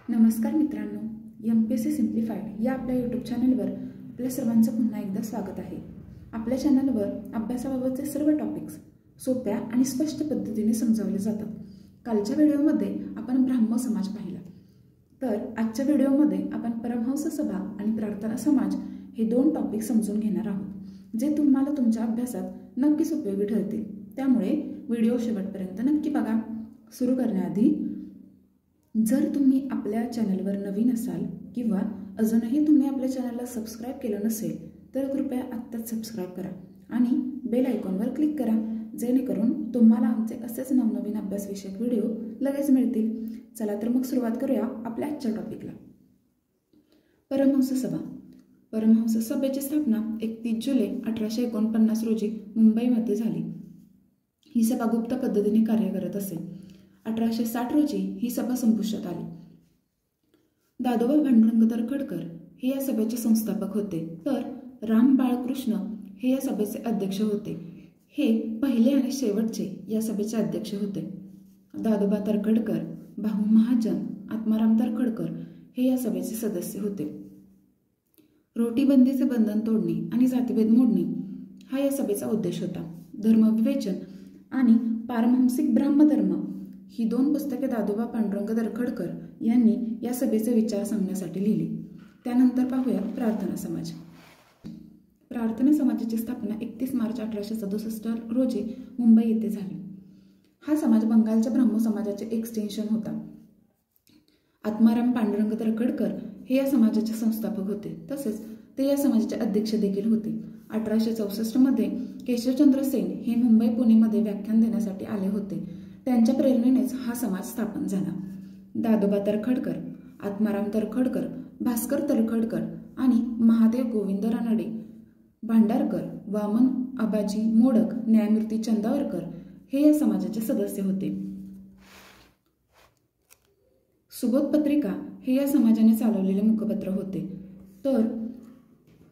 नमस्कार मित्रांनो, MPSC simplified या आपल्या यूट्यूब चॅनलवर आपल्या सर्वांचं पुन्हा एकदा स्वागत आहे। आपल्या चॅनलवर अभ्यासाबाबतचे सर्व टॉपिक्स सोप्या आणि स्पष्ट पद्धतीने समजावले जातात। कालच्या व्हिडिओमध्ये आपण ब्राह्मो समाज पाहिला, तर आजच्या व्हिडिओमध्ये आपण परमहंस सभा आणि प्रार्थना समाज हे दोन टॉपिक समजून घेणार आहोत, जे तुम्हाला तुमच्या अभ्यासात नक्कीच उपयोगी ठरतील। त्यामुळे व्हिडिओ शेवटपर्यंत नक्की बघा। सुरू करण्याआधी जर तुम्ही आपल्या चॅनलवर नवीन असाल किंवा अजूनही तुम्ही आपल्या चॅनलला सबस्क्राइब केलं नसेल तर कृपया आत्ताच सबस्क्राइब करा आणि बेल आयकॉनवर क्लिक करा, जेणेकरून तुम्हाला आमचे असेच नवनवीन अभ्यासविषयक व्हिडिओ लगेच मिळतील। चला तर मग सुरुवात करूया आपल्या आजच्या टॉपिकला। परमहंस सभा। परमहंस सभेची स्थापना 31 जुलै 1849 रोजी मुंबईमध्ये झाली। ही सभा गुप्त पद्धतीने कार्य करत असे। 1860 रोजी ही सभा संपुष्टात आली। दादोबा पांडुरंग तरखडकर हे या सभेचे संस्थापक होते, तर राम बाळकृष्ण हे या सभेचे अध्यक्ष होते। हे पहिले आणि शेवटचे या सभेचे अध्यक्ष होते। दादोबा तरखडकर, भाऊ महाजन, आत्माराम तरखडकर हे या सभेचे सदस्य होते। रोटीबंदीचे बंधन तोडणे आणि जातीभेद मोडणे हा या सभेचा उद्देश होता। धर्मविवेचन आणि पारमहंसिक ब्राह्मधर्म ही दोन पुस्तके दादोबा पांडुरंग तरखडकर यांनी या सभेचे विचार सांगण्यासाठी लिहिली। त्यानंतर पाहूया प्रार्थना समाज। प्रार्थना समाजाची स्थापना 31 मार्च 1867 रोजी मुंबई येथे झाली। हा समाज बंगालच्या ब्राह्मो समाजाचे एक्सटेन्शन होता। आत्माराम पांडुरंग तरखडकर हे या समाजाचे संस्थापक होते, तसेच ते या समाजाचे अध्यक्ष देखील होते। 1864 मध्ये केशवचंद्र सेन हे मुंबई पुणेमध्ये व्याख्यान देण्यासाठी आले होते। त्यांच्या प्रेरणेनेच हा समाज स्थापन झाला। दादोबा तरखडकर, आत्माराम तरखडकर, भास्कर तरखडकर आणि महादेव गोविंद रानडे, भांडारकर, वामन आबाजी मोडक, न्यायमूर्ती चंदावरकर हे या समाजाचे सदस्य होते। सुबोध पत्रिका हे या समाजाने चालवलेले मुखपत्र होते, तर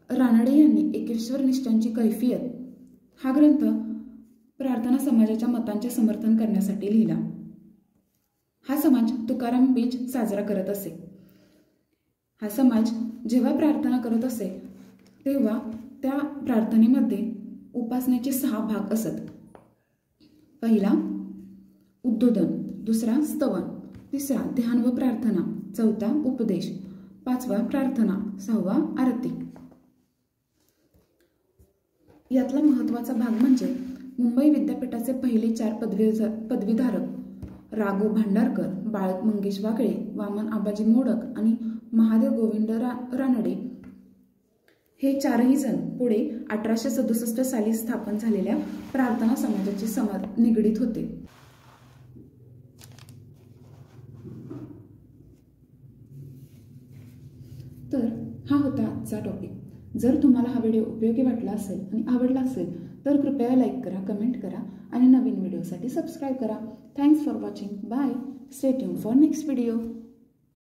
रानडे यांनी एकेश्वर निष्ठांची कैफियत हा ग्रंथ प्रार्थना समाजाच्या मतांचे समर्थन करण्यासाठी लिहिला। हा समाज तुकाराम बीज साजरा करत असे। हा समाज जेव्हा प्रार्थना करत असे तेव्हा त्या प्रार्थनेमध्ये उपासनेचे 6 भाग असत। पहिला उद्बोधन, दुसरा स्तवन, तिसरा ध्यान व प्रार्थना, चौथा उपदेश, 5वा प्रार्थना, 6वा आरती। यातला महत्त्वाचा भाग म्हणजे मुंबई विद्यापीठाचे पहिले 4 पदवीधारक राघव भांडारकर, बाळक मंगेश वागळे, वामन आबाजी मोडक आणि महादेव गोविंद रानडे हे 4ही जण पुढे 1867 साली स्थापन झालेल्या प्रार्थना समाजाची निगडीत होते। तर हा होता आजचा टॉपिक। जर तुम्हाला हा व्हिडिओ उपयोगी वाटला असेल आणि आवडला असेल तर कृपया लाईक करा, कमेंट करा आणि नवीन व्हिडिओसाठी सबस्क्राईब करा। Thanks for watching. Bye. Stay tuned for next video.